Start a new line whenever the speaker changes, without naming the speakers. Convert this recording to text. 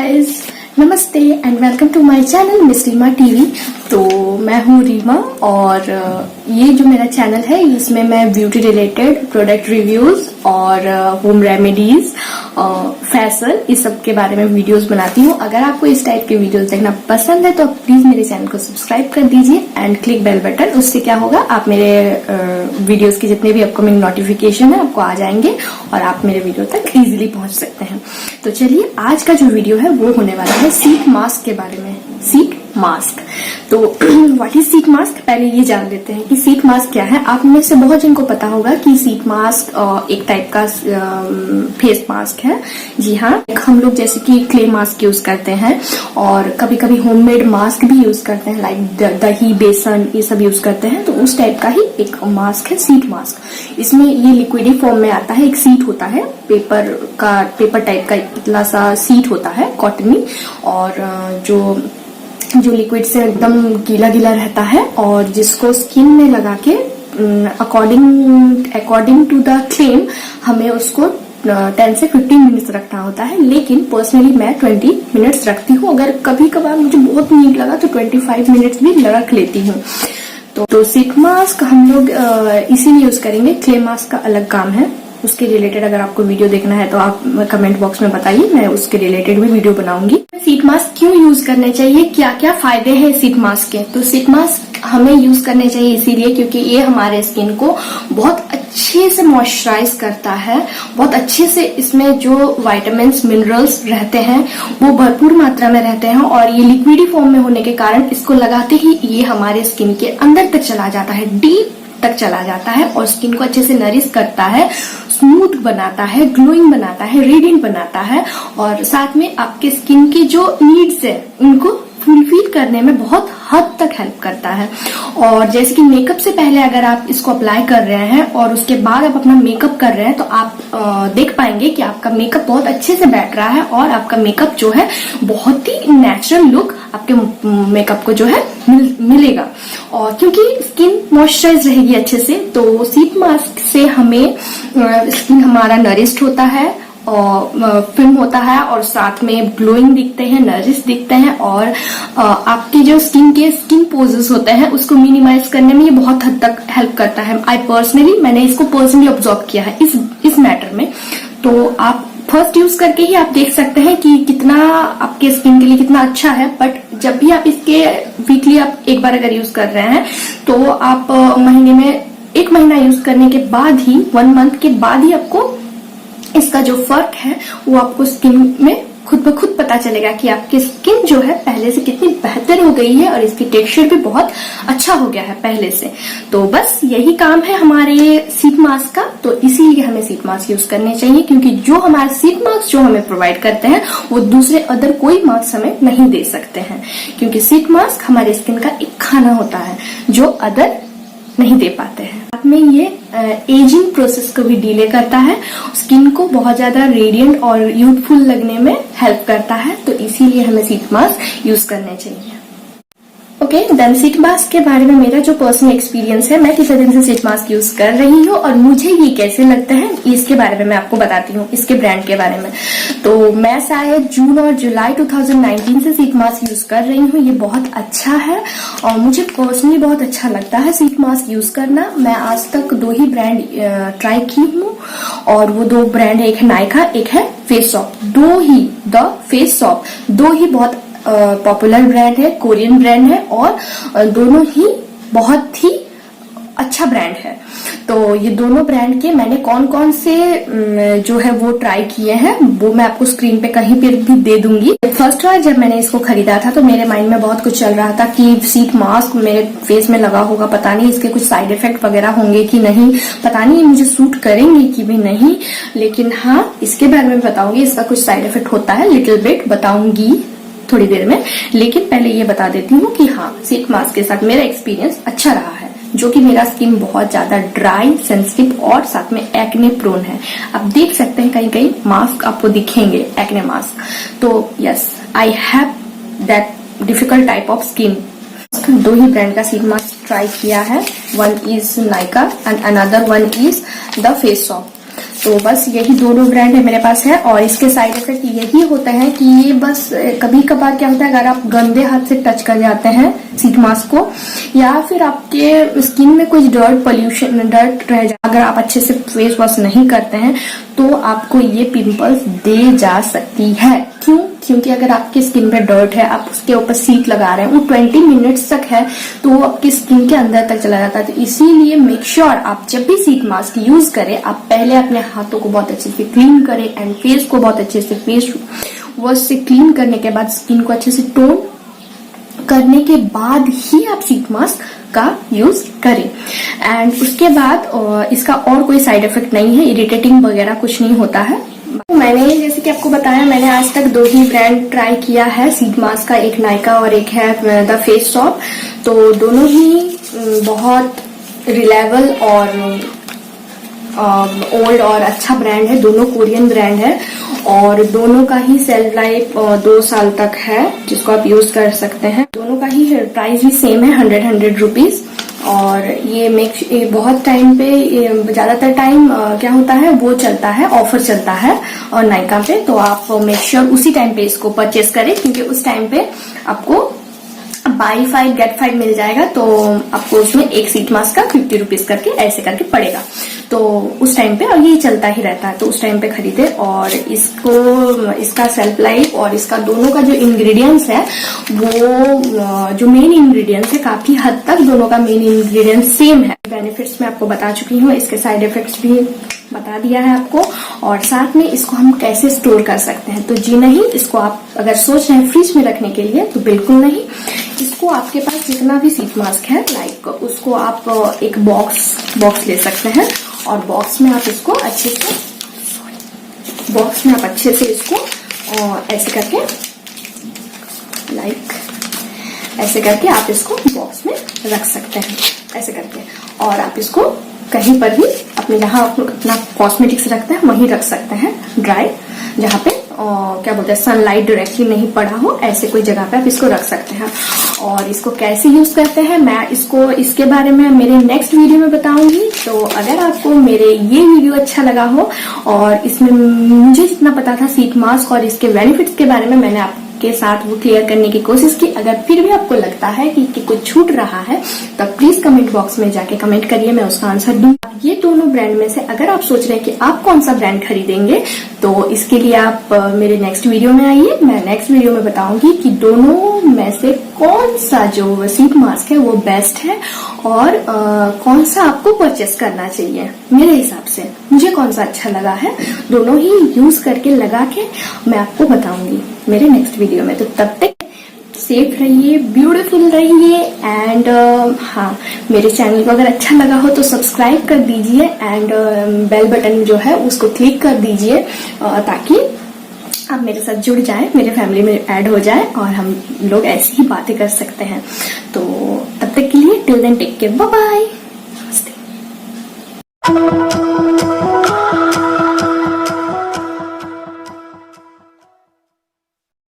Guys, नमस्ते and welcome to my channel miss Reema TV. तो मैं हूँ रीमा और ये जो मेरा चैनल है इसमें मैं ब्यूटी रिलेटेड प्रोडक्ट रिव्यूज और होम रेमेडीज फैशन इस सब के बारे में वीडियोस बनाती हूँ। अगर आपको इस टाइप के वीडियोस देखना पसंद है तो प्लीज मेरे चैनल को सब्सक्राइब कर दीजिए एंड क्लिक बेल बटन। उससे क्या होगा, आप मेरे वीडियोस के जितने भी अपकमिंग नोटिफिकेशन है आपको आ जाएंगे और आप मेरे वीडियो तक इजीली पहुंच सकते हैं। तो चलिए, आज का जो वीडियो है वो होने वाला है शीट मास्क के बारे में। शीट मास्क, तो व्हाट इज शीट मास्क, पहले ये जान लेते हैं कि शीट मास्क क्या है। आप में से बहुत जिनको पता होगा कि शीट मास्क एक टाइप का फेस मास्क है। जी हाँ, हम लोग जैसे कि क्ले मास्क यूज करते हैं और कभी कभी होममेड मास्क भी यूज करते हैं, लाइक दही बेसन ये सब यूज करते हैं। तो उस टाइप का ही एक मास्क है शीट मास्क। इसमें ये लिक्विडी फॉर्म में आता है। एक शीट होता है पेपर टाइप का, इतना सा शीट होता है कॉटनी, और जो लिक्विड से एकदम गीला गीला रहता है और जिसको स्किन में लगा के अकॉर्डिंग टू द क्लेम हमें उसको 10 से 15 मिनट्स रखना होता है। लेकिन पर्सनली मैं 20 मिनट्स रखती हूँ। अगर कभी कभार मुझे बहुत नीड लगा तो 25 मिनट्स भी रख लेती हूँ। तो शीट मास्क हम लोग इसीलिए यूज करेंगे। क्ले मास्क का अलग काम है, उसके रिलेटेड अगर आपको वीडियो देखना है तो आप कमेंट बॉक्स में बताइए, मैं उसके रिलेटेड भी वीडियो बनाऊंगी। शीट मास्क क्यों यूज करने चाहिए, क्या क्या फायदे हैं शीट मास्क के। तो शीट मास्क हमें यूज करने चाहिए इसीलिए क्योंकि ये हमारे स्किन को बहुत अच्छे से मॉइस्चराइज करता है। बहुत अच्छे से इसमें जो विटामिन्स मिनरल्स रहते हैं वो भरपूर मात्रा में रहते हैं और ये लिक्विडी फॉर्म में होने के कारण इसको लगाते ही ये हमारे स्किन के अंदर तक चला जाता है, डीप तक चला जाता है और स्किन को अच्छे से नरिश करता है, स्मूथ बनाता है, ग्लोइंग बनाता है, रेडिएंट बनाता है और साथ में आपके स्किन की जो नीड्स है उनको फुलफिल करने में बहुत हद तक हेल्प करता है। और जैसे कि मेकअप से पहले अगर आप इसको अप्लाई कर रहे हैं और उसके बाद आप अपना मेकअप कर रहे हैं तो आप देख पाएंगे कि आपका मेकअप बहुत अच्छे से बैठ रहा है और आपका मेकअप जो है बहुत ही नेचुरल लुक आपके मेकअप को जो है मिलेगा। और क्योंकि स्किन मॉइस्चराइज रहेगी अच्छे से, तो शीट मास्क से हमें स्किन हमारा नरिश्ड होता है और फिल्म होता है और साथ में ग्लोइंग दिखते हैं, नरिश दिखते हैं और आपकी जो स्किन पोजेस होते हैं उसको मिनिमाइज करने में ये बहुत हद तक हेल्प करता है। मैंने इसको पर्सनली ऑब्जर्व किया है इस मैटर में। तो आप फर्स्ट यूज करके ही आप देख सकते हैं कि कितना आपके स्किन के लिए कितना अच्छा है। बट जब भी आप इसके वीकली आप एक बार अगर यूज कर रहे हैं तो आप महीने में 1 महीना यूज करने के बाद ही 1 मंथ के बाद ही आपको इसका जो फर्क है वो आपको स्किन में खुद ब खुद पता चलेगा कि आपकी स्किन जो है पहले से कितनी बेहतर हो गई है और इसकी टेक्सचर भी बहुत अच्छा हो गया है पहले से। तो बस यही काम है हमारे शीट मास्क का। तो इसीलिए हमें शीट मास्क यूज करने चाहिए क्योंकि जो हमारे शीट मास्क जो हमें प्रोवाइड करते हैं वो दूसरे अदर कोई मास्क हमें नहीं दे सकते हैं, क्योंकि शीट मास्क हमारे स्किन का एक खाना होता है जो अदर नहीं दे पाते हैं। साथ में ये एजिंग प्रोसेस को भी डिले करता है, स्किन को बहुत ज्यादा रेडिएंट और यूथफुल लगने में हेल्प करता है। तो इसीलिए हमें शीट मास्क यूज करने चाहिए। ओके, देन शीट मास्क के बारे में मेरा जो पर्सनल एक्सपीरियंस है, मैं कितने दिन से शीट मास्क यूज कर रही हूँ और मुझे ये कैसे लगता है इसके बारे में मैं आपको बताती हूँ, इसके ब्रांड के बारे में। तो मैं शायद जून और जुलाई 2019 से शीट मास्क यूज कर रही हूँ। ये बहुत अच्छा है और मुझे पर्सनली बहुत अच्छा लगता है शीट मास्क यूज करना। मैं आज तक 2 ही ब्रांड ट्राई की हूँ और वो 2 ब्रांड है, एक है नायका, एक है फेस शॉप। दो ही बहुत पॉपुलर ब्रांड है, कोरियन ब्रांड है और दोनों ही बहुत ही अच्छा ब्रांड है। तो ये दोनों ब्रांड के मैंने कौन से जो है वो ट्राई किए हैं वो मैं आपको स्क्रीन पे कहीं पर भी दे दूंगी। फर्स्ट बार जब मैंने इसको खरीदा था तो मेरे माइंड में बहुत कुछ चल रहा था कि शीट मास्क मेरे फेस में लगा होगा, पता नहीं इसके कुछ साइड इफेक्ट वगैरह होंगे कि नहीं, पता नहीं मुझे सूट करेंगे कि भी नहीं। लेकिन हाँ, इसके बारे में बताऊंगी, इसका कुछ साइड इफेक्ट होता है, लिटिल बिट बताऊंगी थोड़ी देर में। लेकिन पहले ये बता देती हूँ कि हाँ, शीट मास्क के साथ मेरा एक्सपीरियंस अच्छा रहा है, जो कि मेरा स्किन बहुत ज्यादा ड्राई, सेंसिटिव और साथ में एक्ने प्रोन है। आप देख सकते हैं कहीं कहीं मास्क आपको दिखेंगे, एक्ने मास्क। तो yes, I have that difficult type of skin. 2 he brand का शीट मास्क ट्राई किया है, one is Nykaa and another one is the face shop. तो बस यही दोनों ब्रांड है मेरे पास है। और इसके साइड इफेक्ट यही होता है कि ये बस कभी कभार क्या होता है, अगर आप गंदे हाथ से टच कर जाते हैं शीट मास्क को, या फिर आपके स्किन में कुछ डर्ट रह जाए, अगर आप अच्छे से फेस वॉश नहीं करते हैं तो आपको ये पिंपल्स दे जा सकती है। क्यों? क्योंकि अगर आपकी स्किन पे डर्ट है, आप उसके ऊपर शीट लगा रहे हैं, वो 20 मिनट्स तक है तो वो आपकी स्किन के अंदर तक चला जाता है। तो इसीलिए मेक श्योर आप जब भी शीट मास्क यूज करें, आप पहले अपने हाथों को बहुत अच्छे से क्लीन करें एंड फेस को बहुत अच्छे से फेस वॉश से क्लीन करने के बाद स्किन को अच्छे से टोन करने के बाद ही आप शीट मास्क का यूज करें। एंड उसके बाद इसका और कोई साइड इफेक्ट नहीं है, इरिटेटिंग वगैरह कुछ नहीं होता है। मैंने जैसे कि आपको बताया, मैंने आज तक 2 ही ब्रांड ट्राई किया है शीट मास्क का, एक नायका और एक है द फेस शॉप। तो दोनों ही बहुत रिलायबल और ओल्ड और अच्छा ब्रांड है, दोनों कोरियन ब्रांड है और दोनों का ही सेल्फ लाइफ 2 साल तक है जिसको आप यूज कर सकते हैं। दोनों का ही प्राइस भी सेम है, 100 रुपीज। और ये बहुत टाइम पे, ज्यादातर टाइम क्या होता है, वो चलता है, ऑफर चलता है और नायका पे, तो आप मेक श्योर उसी टाइम पे इसको परचेस करें क्योंकि उस टाइम पे आपको बाई 5 गेट 5 मिल जाएगा। तो आपको उसमें एक शीट मास्क का 50 रुपीज करके ऐसे करके पड़ेगा। तो उस टाइम पे, और ये चलता ही रहता है, तो उस टाइम पे खरीदे। और इसका सेल्फ लाइफ और इसका दोनों का जो इंग्रेडिएंट्स है, वो जो मेन इंग्रेडिएंट्स है, काफी हद तक दोनों का मेन इंग्रेडिएंट सेम है। बेनिफिट्स मैं आपको बता चुकी हूँ, इसके साइड इफेक्ट्स भी बता दिया है आपको, और साथ में इसको हम कैसे स्टोर कर सकते हैं। तो जी नहीं, इसको आप अगर सोच रहे हैं फ्रिज में रखने के लिए तो बिल्कुल नहीं। इसको आपके पास जितना भी शीट मास्क है, लाइक उसको आप एक बॉक्स ले सकते हैं और बॉक्स में आप इसको अच्छे से इसको ऐसे करके, लाइक ऐसे करके आप इसको बॉक्स में रख सकते हैं, ऐसे करके। और आप इसको कहीं पर भी अपने जहां अपना कॉस्मेटिक्स रखते हैं वहीं रख सकते हैं, ड्राई, जहां पे क्या बोलते हैं, सनलाइट डायरेक्टली नहीं पड़ा हो, ऐसे कोई जगह पे आप इसको रख सकते हैं। और इसको कैसे यूज करते हैं, मैं इसके बारे में मेरे नेक्स्ट वीडियो में बताऊंगी। तो अगर आपको मेरे ये वीडियो अच्छा लगा हो और इसमें मुझे जितना पता था शीट मास्क और इसके बेनिफिट्स के बारे में, मैंने आपके साथ वो क्लियर करने की कोशिश की। अगर फिर भी आपको लगता है कि कुछ छूट रहा है तो प्लीज कमेंट बॉक्स में जाके कमेंट करिए, मैं उसका आंसर दूंगी। ये दोनों ब्रांड में से अगर आप सोच रहे हैं कि आप कौन सा ब्रांड खरीदेंगे, तो इसके लिए आप मेरे नेक्स्ट वीडियो में आइए। मैं नेक्स्ट वीडियो में बताऊंगी कि दोनों में से कौन सा जो शीट मास्क है वो बेस्ट है और कौन सा आपको परचेस करना चाहिए। मेरे हिसाब से मुझे कौन सा अच्छा लगा है, दोनों ही यूज करके लगा के मैं आपको बताऊंगी मेरे नेक्स्ट वीडियो में। तो तब तक सेफ रहिए, ब्यूटीफुल रहिए एंड हाँ, मेरे चैनल को अगर अच्छा लगा हो तो सब्सक्राइब कर दीजिए एंड बेल बटन जो है उसको क्लिक कर दीजिए ताकि आप मेरे साथ जुड़ जाए, मेरे फैमिली में ऐड हो जाए और हम लोग ऐसी ही बातें कर सकते हैं। तो तब तक के लिए till then take care, bye bye, नमस्ते।